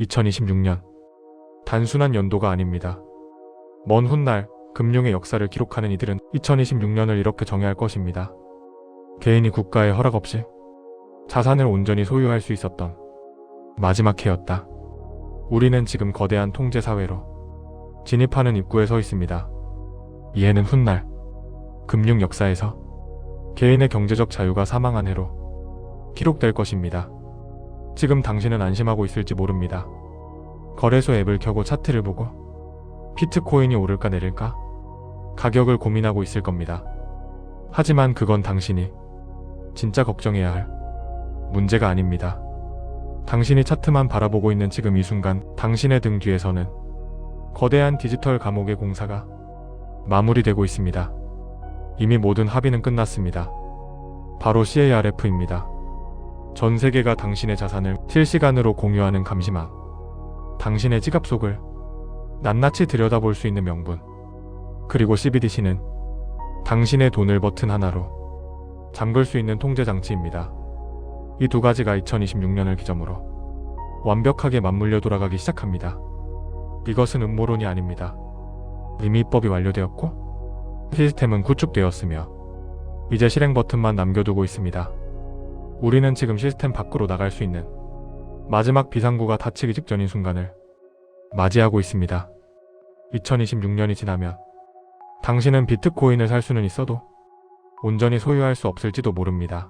2026년. 단순한 연도가 아닙니다. 먼 훗날 금융의 역사를 기록하는 이들은 2026년을 이렇게 정의할 것입니다. 개인이 국가의 허락 없이 자산을 온전히 소유할 수 있었던 마지막 해였다. 우리는 지금 거대한 통제 사회로 진입하는 입구에 서 있습니다. 이 해는 훗날 금융 역사에서 개인의 경제적 자유가 사망한 해로 기록될 것입니다. 지금 당신은 안심하고 있을지 모릅니다. 거래소 앱을 켜고 차트를 보고 비트코인이 오를까 내릴까 가격을 고민하고 있을 겁니다. 하지만 그건 당신이 진짜 걱정해야 할 문제가 아닙니다. 당신이 차트만 바라보고 있는 지금 이 순간 당신의 등 뒤에서는 거대한 디지털 감옥의 공사가 마무리되고 있습니다. 이미 모든 합의는 끝났습니다. 바로 CARF입니다. 전 세계가 당신의 자산을 실시간으로 공유하는 감시망. 당신의 지갑 속을 낱낱이 들여다볼 수 있는 명분. 그리고 CBDC는 당신의 돈을 버튼 하나로 잠글 수 있는 통제 장치입니다. 이 두 가지가 2026년을 기점으로 완벽하게 맞물려 돌아가기 시작합니다. 이것은 음모론이 아닙니다. 이미 입법이 완료되었고 시스템은 구축되었으며 이제 실행 버튼만 남겨두고 있습니다. 우리는 지금 시스템 밖으로 나갈 수 있는 마지막 비상구가 닫히기 직전인 순간을 맞이하고 있습니다. 2026년이 지나면 당신은 비트코인을 살 수는 있어도 온전히 소유할 수 없을지도 모릅니다.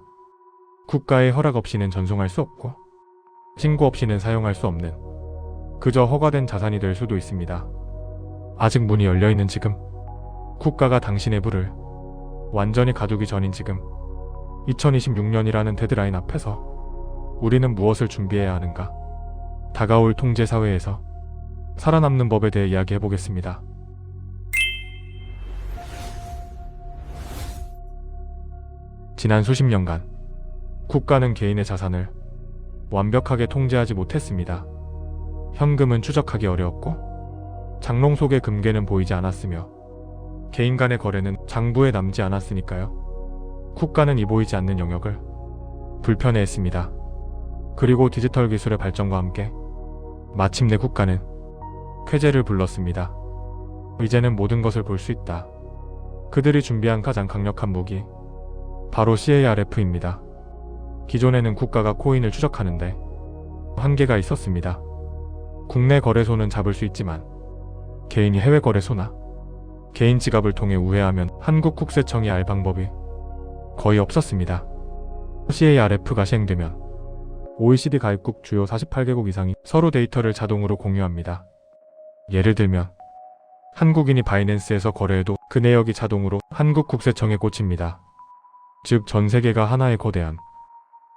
국가의 허락 없이는 전송할 수 없고 신고 없이는 사용할 수 없는 그저 허가된 자산이 될 수도 있습니다. 아직 문이 열려있는 지금, 국가가 당신의 부를 완전히 가두기 전인 지금, 2026년이라는 데드라인 앞에서 우리는 무엇을 준비해야 하는가? 다가올 통제 사회에서 살아남는 법에 대해 이야기해보겠습니다. 지난 수십 년간 국가는 개인의 자산을 완벽하게 통제하지 못했습니다. 현금은 추적하기 어려웠고 장롱 속의 금괴는 보이지 않았으며 개인 간의 거래는 장부에 남지 않았으니까요. 국가는 이 보이지 않는 영역을 불편해했습니다. 그리고 디지털 기술의 발전과 함께 마침내 국가는 쾌재를 불렀습니다. 이제는 모든 것을 볼 수 있다. 그들이 준비한 가장 강력한 무기, 바로 CARF입니다. 기존에는 국가가 코인을 추적하는데 한계가 있었습니다. 국내 거래소는 잡을 수 있지만 개인이 해외 거래소나 개인 지갑을 통해 우회하면 한국 국세청이 알 방법이 거의 없었습니다. CARF가 시행되면 OECD 가입국 주요 48개국 이상이 서로 데이터를 자동으로 공유합니다. 예를 들면 한국인이 바이낸스에서 거래해도 그 내역이 자동으로 한국 국세청에 꽂힙니다. 즉 전 세계가 하나의 거대한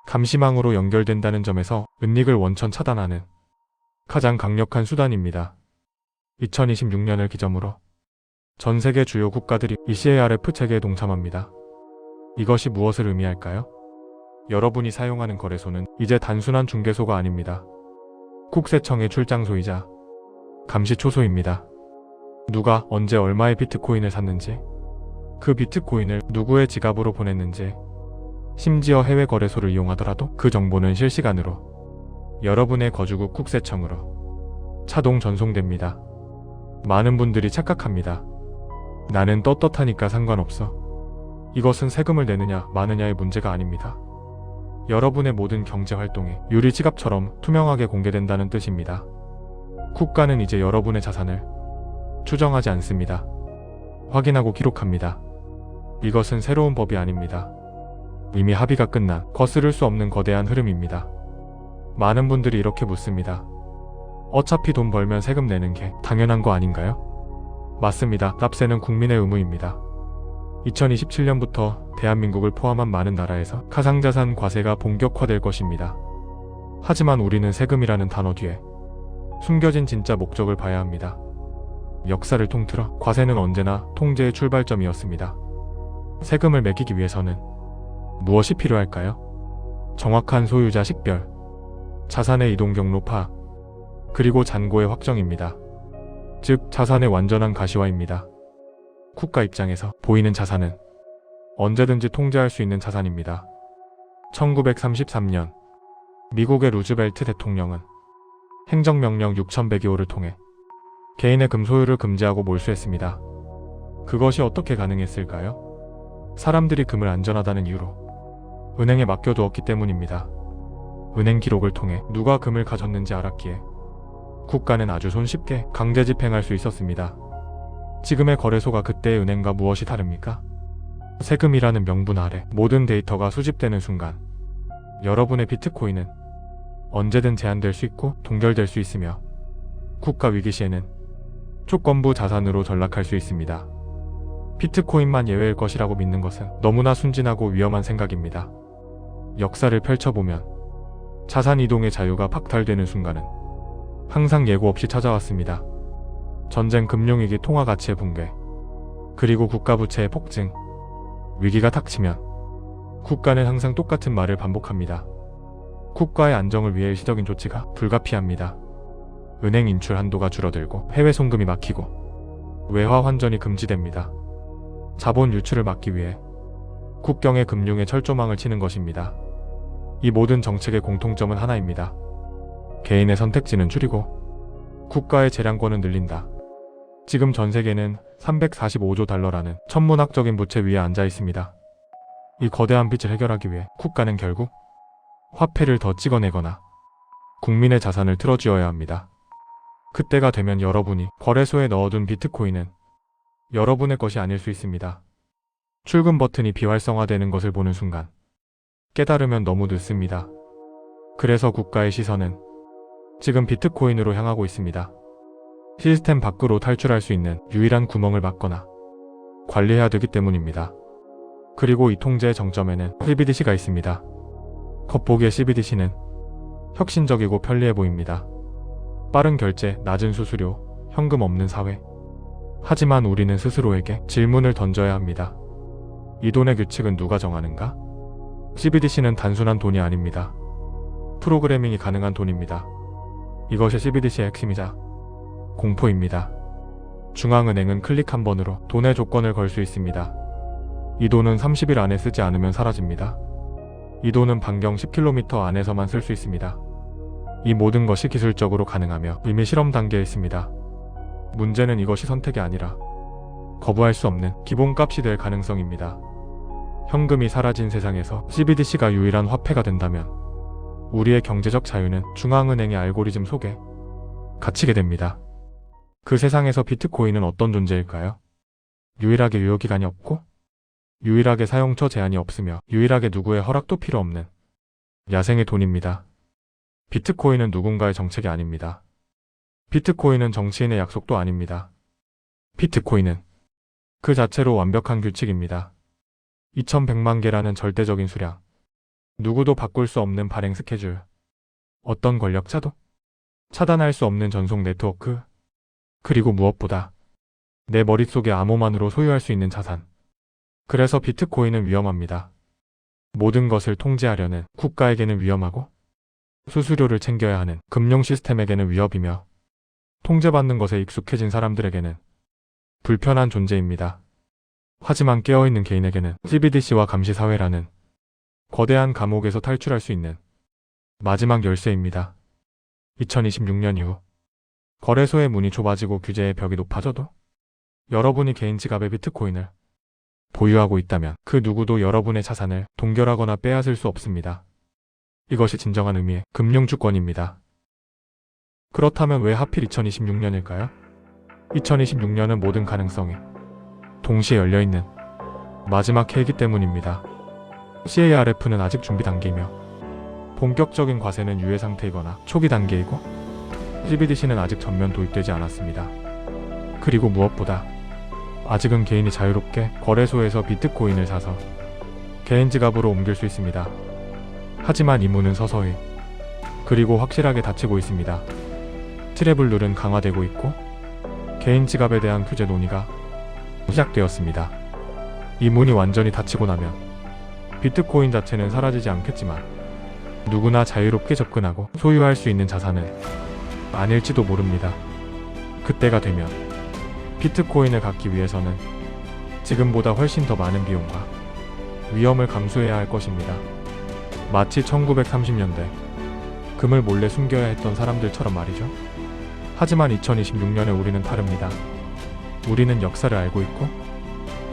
감시망으로 연결된다는 점에서 은닉을 원천 차단하는 가장 강력한 수단입니다. 2026년을 기점으로 전 세계 주요 국가들이 이 CARF 체계에 동참합니다. 이것이 무엇을 의미할까요? 여러분이 사용하는 거래소는 이제 단순한 중개소가 아닙니다. 국세청의 출장소이자 감시 초소입니다. 누가 언제 얼마의 비트코인을 샀는지, 그 비트코인을 누구의 지갑으로 보냈는지, 심지어 해외 거래소를 이용하더라도 그 정보는 실시간으로 여러분의 거주국 국세청으로 자동 전송됩니다. 많은 분들이 착각합니다. 나는 떳떳하니까 상관없어. 이것은 세금을 내느냐 마느냐의 문제가 아닙니다. 여러분의 모든 경제활동이 유리 지갑처럼 투명하게 공개된다는 뜻입니다. 국가는 이제 여러분의 자산을 추정하지 않습니다. 확인하고 기록합니다. 이것은 새로운 법이 아닙니다. 이미 합의가 끝난 거스를 수 없는 거대한 흐름입니다. 많은 분들이 이렇게 묻습니다. 어차피 돈 벌면 세금 내는 게 당연한 거 아닌가요? 맞습니다. 납세는 국민의 의무입니다. 2027년부터 대한민국을 포함한 많은 나라에서 가상자산 과세가 본격화될 것입니다. 하지만 우리는 세금이라는 단어 뒤에 숨겨진 진짜 목적을 봐야 합니다. 역사를 통틀어 과세는 언제나 통제의 출발점이었습니다. 세금을 매기기 위해서는 무엇이 필요할까요? 정확한 소유자 식별, 자산의 이동 경로 파악, 그리고 잔고의 확정입니다. 즉 자산의 완전한 가시화입니다. 국가 입장에서 보이는 자산은 언제든지 통제할 수 있는 자산입니다. 1933년 미국의 루즈벨트 대통령은 행정명령 6102호를 통해 개인의 금 소유를 금지하고 몰수했습니다. 그것이 어떻게 가능했을까요? 사람들이 금을 안전하다는 이유로 은행에 맡겨두었기 때문입니다. 은행 기록을 통해 누가 금을 가졌는지 알았기에 국가는 아주 손쉽게 강제 집행할 수 있었습니다. 지금의 거래소가 그때의 은행과 무엇이 다릅니까? 세금이라는 명분 아래 모든 데이터가 수집되는 순간 여러분의 비트코인은 언제든 제한될 수 있고 동결될 수 있으며 국가 위기 시에는 조건부 자산으로 전락할 수 있습니다. 비트코인만 예외일 것이라고 믿는 것은 너무나 순진하고 위험한 생각입니다. 역사를 펼쳐보면 자산 이동의 자유가 박탈되는 순간은 항상 예고 없이 찾아왔습니다. 전쟁, 금융위기, 통화 가치의 붕괴, 그리고 국가 부채의 폭증, 위기가 닥치면 국가는 항상 똑같은 말을 반복합니다. 국가의 안정을 위해 일시적인 조치가 불가피합니다. 은행 인출 한도가 줄어들고 해외 송금이 막히고 외화 환전이 금지됩니다. 자본 유출을 막기 위해 국경의 금융에 철조망을 치는 것입니다. 이 모든 정책의 공통점은 하나입니다. 개인의 선택지는 줄이고 국가의 재량권은 늘린다. 지금 전 세계는 345조 달러라는 천문학적인 부채 위에 앉아 있습니다. 이 거대한 빚을 해결하기 위해 국가는 결국 화폐를 더 찍어내거나 국민의 자산을 틀어쥐어야 합니다. 그때가 되면 여러분이 거래소에 넣어둔 비트코인은 여러분의 것이 아닐 수 있습니다. 출금 버튼이 비활성화되는 것을 보는 순간 깨달으면 너무 늦습니다. 그래서 국가의 시선은 지금 비트코인으로 향하고 있습니다. 시스템 밖으로 탈출할 수 있는 유일한 구멍을 막거나 관리해야 되기 때문입니다. 그리고 이 통제의 정점에는 CBDC가 있습니다. 겉보기에 CBDC는 혁신적이고 편리해 보입니다. 빠른 결제, 낮은 수수료, 현금 없는 사회. 하지만 우리는 스스로에게 질문을 던져야 합니다. 이 돈의 규칙은 누가 정하는가? CBDC는 단순한 돈이 아닙니다. 프로그래밍이 가능한 돈입니다. 이것이 CBDC의 핵심이자 공포입니다. 중앙은행은 클릭 한 번으로 돈의 조건을 걸 수 있습니다. 이 돈은 30일 안에 쓰지 않으면 사라집니다. 이 돈은 반경 10km 안에서만 쓸 수 있습니다. 이 모든 것이 기술적으로 가능하며 이미 실험 단계에 있습니다. 문제는 이것이 선택이 아니라 거부할 수 없는 기본값이 될 가능성입니다. 현금이 사라진 세상에서 CBDC가 유일한 화폐가 된다면 우리의 경제적 자유는 중앙은행의 알고리즘 속에 갇히게 됩니다. 그 세상에서 비트코인은 어떤 존재일까요? 유일하게 유효기간이 없고 유일하게 사용처 제한이 없으며 유일하게 누구의 허락도 필요 없는 야생의 돈입니다. 비트코인은 누군가의 정책이 아닙니다. 비트코인은 정치인의 약속도 아닙니다. 비트코인은 그 자체로 완벽한 규칙입니다. 2100만 개라는 절대적인 수량, 누구도 바꿀 수 없는 발행 스케줄, 어떤 권력자도 차단할 수 없는 전송 네트워크, 그리고 무엇보다 내 머릿속의 암호만으로 소유할 수 있는 자산. 그래서 비트코인은 위험합니다. 모든 것을 통제하려는 국가에게는 위험하고 수수료를 챙겨야 하는 금융 시스템에게는 위협이며 통제받는 것에 익숙해진 사람들에게는 불편한 존재입니다. 하지만 깨어있는 개인에게는 CBDC와 감시사회라는 거대한 감옥에서 탈출할 수 있는 마지막 열쇠입니다. 2026년 이후 거래소의 문이 좁아지고 규제의 벽이 높아져도 여러분이 개인 지갑에 비트코인을 보유하고 있다면 그 누구도 여러분의 자산을 동결하거나 빼앗을 수 없습니다. 이것이 진정한 의미의 금융주권입니다. 그렇다면 왜 하필 2026년일까요? 2026년은 모든 가능성이 동시에 열려있는 마지막 해이기 때문입니다. CARF는 아직 준비 단계이며 본격적인 과세는 유예 상태이거나 초기 단계이고 CBDC는 아직 전면 도입되지 않았습니다. 그리고 무엇보다 아직은 개인이 자유롭게 거래소에서 비트코인을 사서 개인 지갑으로 옮길 수 있습니다. 하지만 이 문은 서서히 그리고 확실하게 닫히고 있습니다. 트래블 룰은 강화되고 있고 개인 지갑에 대한 규제 논의가 시작되었습니다. 이 문이 완전히 닫히고 나면 비트코인 자체는 사라지지 않겠지만 누구나 자유롭게 접근하고 소유할 수 있는 자산은 아닐지도 모릅니다. 그때가 되면 비트코인을 갖기 위해서는 지금보다 훨씬 더 많은 비용과 위험을 감수해야 할 것입니다. 마치 1930년대 금을 몰래 숨겨야 했던 사람들처럼 말이죠. 하지만 2026년에 우리는 다릅니다. 우리는 역사를 알고 있고,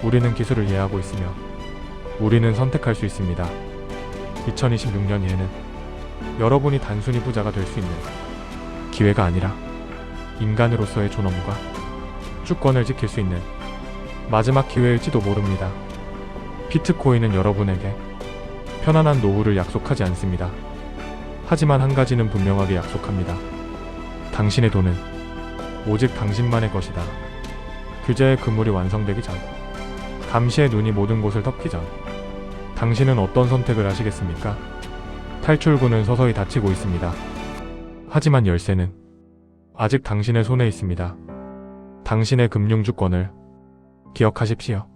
우리는 기술을 이해하고 있으며, 우리는 선택할 수 있습니다. 2026년 이해는 여러분이 단순히 부자가 될 수 있는 기회가 아니라 인간으로서의 존엄과 주권을 지킬 수 있는 마지막 기회일지도 모릅니다. 비트코인은 여러분에게 편안한 노후를 약속하지 않습니다. 하지만 한 가지는 분명하게 약속합니다. 당신의 돈은 오직 당신만의 것이다. 규제의 그물이 완성되기 전, 감시의 눈이 모든 곳을 덮기 전, 당신은 어떤 선택을 하시겠습니까? 탈출구는 서서히 닫히고 있습니다. 하지만 열쇠는 아직 당신의 손에 있습니다. 당신의 금융주권을 기억하십시오.